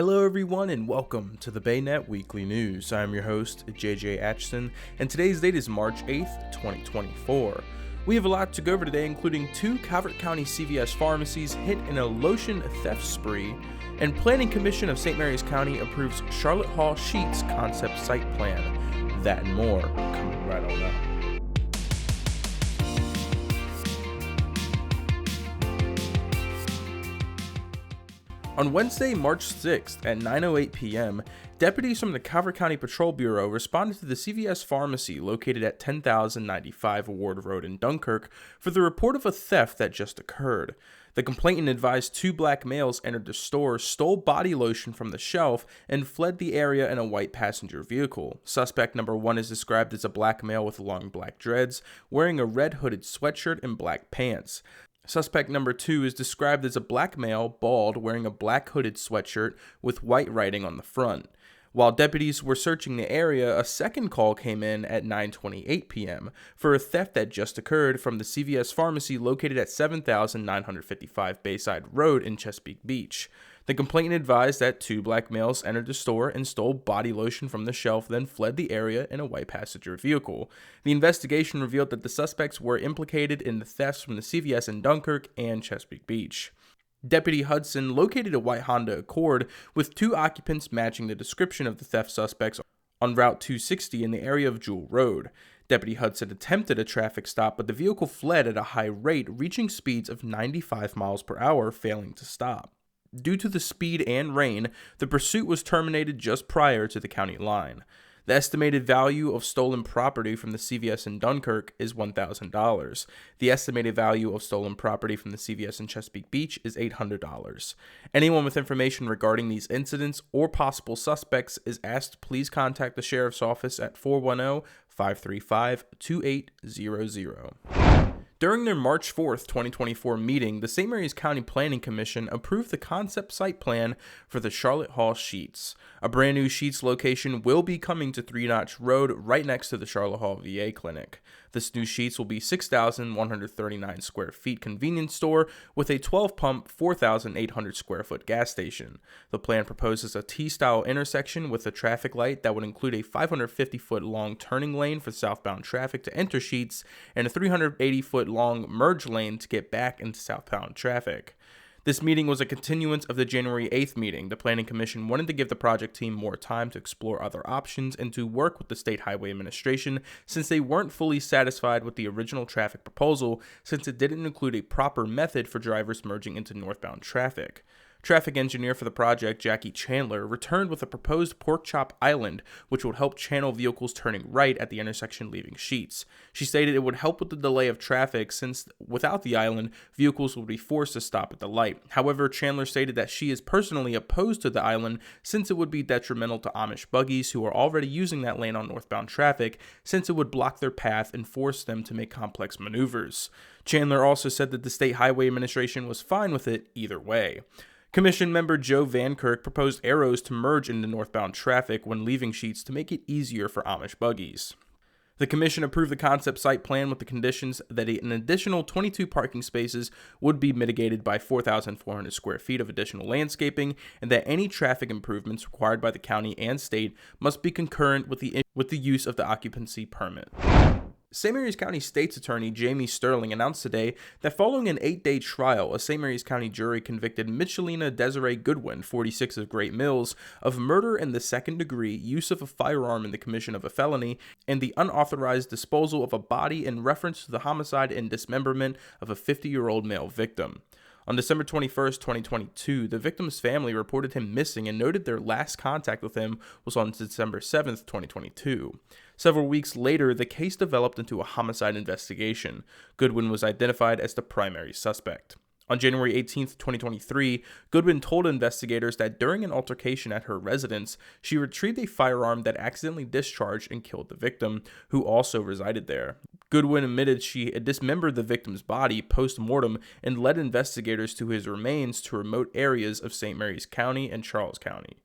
Hello everyone and welcome to the BayNet Weekly News. I'm your host, JJ Atchison, and today's date is March 8th, 2024. We have a lot to go over today, including 2 Calvert County CVS pharmacies hit in a lotion theft spree, and Planning Commission of St. Mary's County approves Charlotte Hall Sheetz concept site plan. That and more coming right on up. On Wednesday, March 6th at 9:08 p.m., deputies from the Calvert County Patrol Bureau responded to the CVS pharmacy located at 10,095 Ward Road in Dunkirk for the report of a theft that just occurred. The complainant advised 2 black males entered the store, stole body lotion from the shelf, and fled the area in a white passenger vehicle. Suspect number 1 is described as a black male with long black dreads, wearing a red hooded sweatshirt and black pants. Suspect number 2 is described as a black male, bald, wearing a black hooded sweatshirt with white writing on the front. While deputies were searching the area, a second call came in at 9:28 p.m. for a theft that just occurred from the CVS pharmacy located at 7,955 Bayside Road in Chesapeake Beach. The complainant advised that 2 black males entered the store and stole body lotion from the shelf, then fled the area in a white passenger vehicle. The investigation revealed that the suspects were implicated in the thefts from the CVS in Dunkirk and Chesapeake Beach. Deputy Hudson located a white Honda Accord with 2 occupants matching the description of the theft suspects on Route 260 in the area of Jewel Road. Deputy Hudson attempted a traffic stop, but the vehicle fled at a high rate, reaching speeds of 95 miles per hour, failing to stop. Due to the speed and rain, the pursuit was terminated just prior to the county line. The estimated value of stolen property from the CVS in Dunkirk is $1,000. The estimated value of stolen property from the CVS in Chesapeake Beach is $800. Anyone with information regarding these incidents or possible suspects is asked to please contact the Sheriff's Office at 410-535-2800. During their March 4th, 2024 meeting, the St. Mary's County Planning Commission approved the concept site plan for the Charlotte Hall Sheetz. A brand new Sheetz location will be coming to 3 Notch Road right next to the Charlotte Hall VA Clinic. This new Sheetz will be 6,139 square feet convenience store with a 12-pump, 4,800 square foot gas station. The plan proposes a T-style intersection with a traffic light that would include a 550-foot long turning lane for southbound traffic to enter Sheetz and a 380-foot long merge lane to get back into southbound traffic. This meeting was a continuance of the January 8th meeting. The Planning Commission wanted to give the project team more time to explore other options and to work with the State Highway Administration since they weren't fully satisfied with the original traffic proposal since it didn't include a proper method for drivers merging into northbound traffic. Traffic engineer for the project, Jackie Chandler, returned with a proposed pork chop island, which would help channel vehicles turning right at the intersection leaving Sheetz. She stated it would help with the delay of traffic since without the island, vehicles would be forced to stop at the light. However, Chandler stated that she is personally opposed to the island since it would be detrimental to Amish buggies who are already using that lane on northbound traffic since it would block their path and force them to make complex maneuvers. Chandler also said that the State Highway Administration was fine with it either way. Commission member Joe Van Kirk proposed arrows to merge into northbound traffic when leaving Sheetz to make it easier for Amish buggies. The commission approved the concept site plan with the conditions that an additional 22 parking spaces would be mitigated by 4,400 square feet of additional landscaping, and that any traffic improvements required by the county and state must be concurrent with the use of the occupancy permit. St. Mary's County State's Attorney Jamie Sterling announced today that following an 8-day trial, a St. Mary's County jury convicted Michelina Desiree Goodwin, 46 of Great Mills, of murder in the second degree, use of a firearm in the commission of a felony, and the unauthorized disposal of a body in reference to the homicide and dismemberment of a 50-year-old male victim. On December 21st, 2022, the victim's family reported him missing and noted their last contact with him was on December 7th, 2022. Several weeks later, the case developed into a homicide investigation. Goodwin was identified as the primary suspect. On January 18, 2023, Goodwin told investigators that during an altercation at her residence, she retrieved a firearm that accidentally discharged and killed the victim, who also resided there. Goodwin admitted she had dismembered the victim's body post-mortem and led investigators to his remains to remote areas of St. Mary's County and Charles County.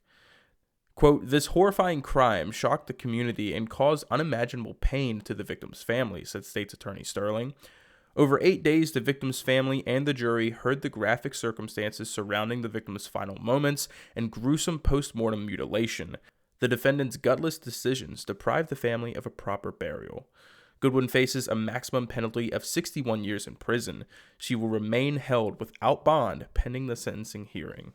Quote, "This horrifying crime shocked the community and caused unimaginable pain to the victim's family," said State's Attorney Sterling. Over 8 days, the victim's family and the jury heard the graphic circumstances surrounding the victim's final moments and gruesome post-mortem mutilation. The defendant's gutless decisions deprived the family of a proper burial. Goodwin faces a maximum penalty of 61 years in prison. She will remain held without bond pending the sentencing hearing.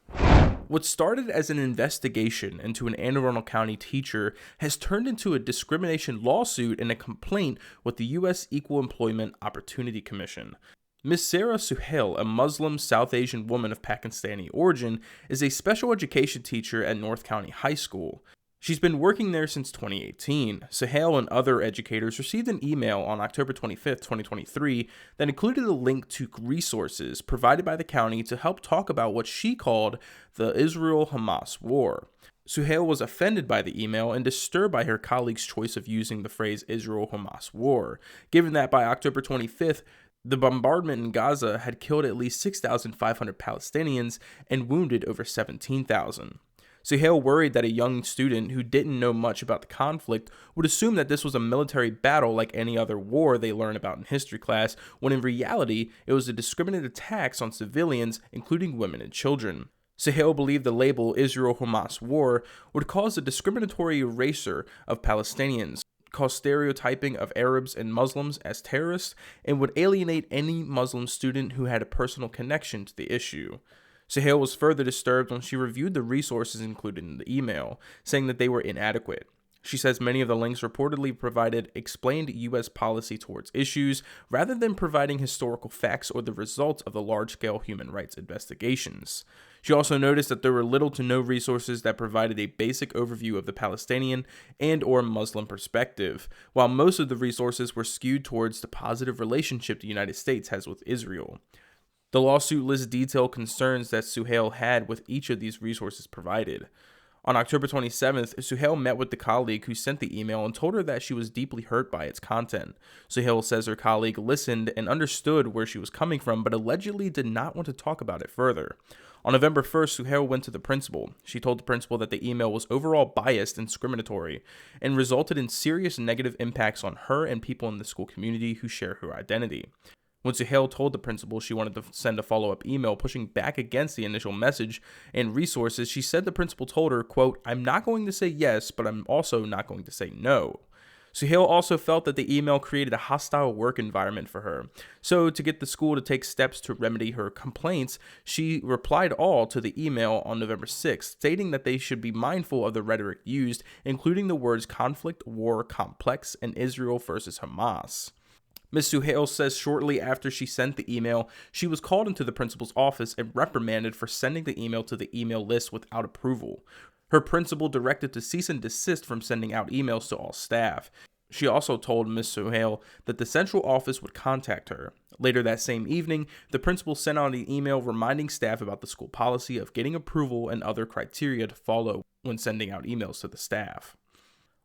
What started as an investigation into an Anne Arundel County teacher has turned into a discrimination lawsuit and a complaint with the U.S. Equal Employment Opportunity Commission. Ms. Sarah Suhail, a Muslim South Asian woman of Pakistani origin, is a special education teacher at North County High School. She's been working there since 2018. Suhail and other educators received an email on October 25, 2023, that included a link to resources provided by the county to help talk about what she called the Israel-Hamas war. Suhail was offended by the email and disturbed by her colleague's choice of using the phrase Israel-Hamas war, given that by October 25th, the bombardment in Gaza had killed at least 6,500 Palestinians and wounded over 17,000. Suhail worried that a young student who didn't know much about the conflict would assume that this was a military battle like any other war they learn about in history class, when in reality, it was a discriminate attacks on civilians, including women and children. Suhail believed the label Israel-Hamas war would cause a discriminatory erasure of Palestinians, cause stereotyping of Arabs and Muslims as terrorists, and would alienate any Muslim student who had a personal connection to the issue. Suhail was further disturbed when she reviewed the resources included in the email, saying that they were inadequate. She says many of the links reportedly provided explained U.S. policy towards issues, rather than providing historical facts or the results of the large-scale human rights investigations. She also noticed that there were little to no resources that provided a basic overview of the Palestinian and/or Muslim perspective, while most of the resources were skewed towards the positive relationship the United States has with Israel. The lawsuit lists detailed concerns that Suhail had with each of these resources provided. On October 27th, Suhail met with the colleague who sent the email and told her that she was deeply hurt by its content. Suhail says her colleague listened and understood where she was coming from, but allegedly did not want to talk about it further. On November 1st, Suhail went to the principal. She told the principal that the email was overall biased and discriminatory and resulted in serious negative impacts on her and people in the school community who share her identity. When Suhail told the principal she wanted to send a follow-up email pushing back against the initial message and resources, she said the principal told her, quote, "I'm not going to say yes, but I'm also not going to say no." Suhail also felt that the email created a hostile work environment for her. So to get the school to take steps to remedy her complaints, she replied all to the email on November 6th, stating that they should be mindful of the rhetoric used, including the words conflict, war, complex, and Israel versus Hamas. Ms. Suhail says shortly after she sent the email, she was called into the principal's office and reprimanded for sending the email to the email list without approval. Her principal directed to cease and desist from sending out emails to all staff. She also told Ms. Suhail that the central office would contact her. Later that same evening, the principal sent out an email reminding staff about the school policy of getting approval and other criteria to follow when sending out emails to the staff.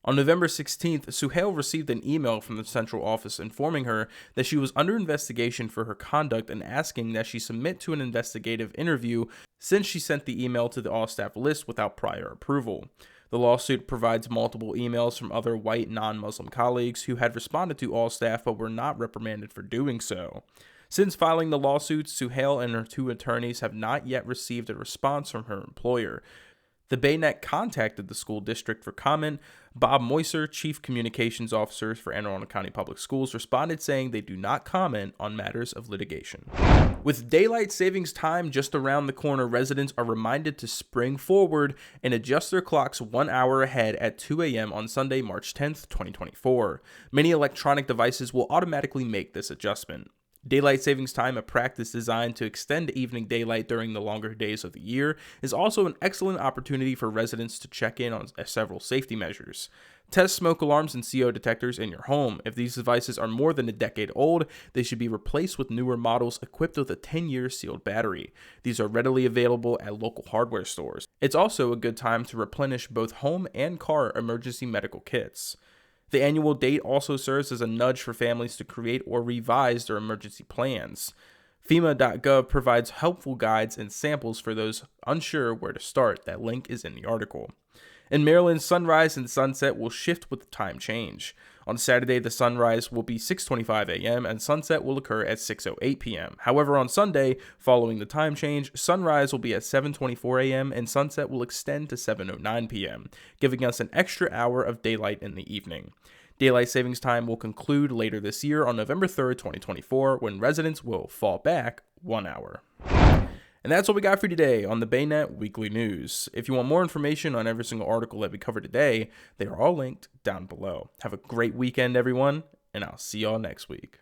On November 16th, Suhail received an email from the central office informing her that she was under investigation for her conduct and asking that she submit to an investigative interview since she sent the email to the all-staff list without prior approval. The lawsuit provides multiple emails from other white non-Muslim colleagues who had responded to all staff but were not reprimanded for doing so. Since filing the lawsuit, Suhail and her two attorneys have not yet received a response from her employer. The BayNet contacted the school district for comment. Bob Moiser, Chief Communications Officer for Anne Arundel County Public Schools, responded saying they do not comment on matters of litigation. With daylight savings time just around the corner, residents are reminded to spring forward and adjust their clocks 1 hour ahead at 2 a.m. on Sunday, March 10th, 2024. Many electronic devices will automatically make this adjustment. Daylight savings time, a practice designed to extend evening daylight during the longer days of the year, is also an excellent opportunity for residents to check in on several safety measures. Test smoke alarms and CO detectors in your home. If these devices are more than a decade old, they should be replaced with newer models equipped with a 10-year sealed battery. These are readily available at local hardware stores. It's also a good time to replenish both home and car emergency medical kits. The annual date also serves as a nudge for families to create or revise their emergency plans. FEMA.gov provides helpful guides and samples for those unsure where to start. That link is in the article. In Maryland, sunrise and sunset will shift with the time change. On Saturday, the sunrise will be 6:25 a.m. and sunset will occur at 6:08 p.m. However, on Sunday, following the time change, sunrise will be at 7:24 a.m. and sunset will extend to 7:09 p.m., giving us an extra hour of daylight in the evening. Daylight savings time will conclude later this year on November 3rd, 2024, when residents will fall back 1 hour. And that's what we got for you today on the BayNet Weekly News. If you want more information on every single article that we covered today, they are all linked down below. Have a great weekend, everyone, and I'll see y'all next week.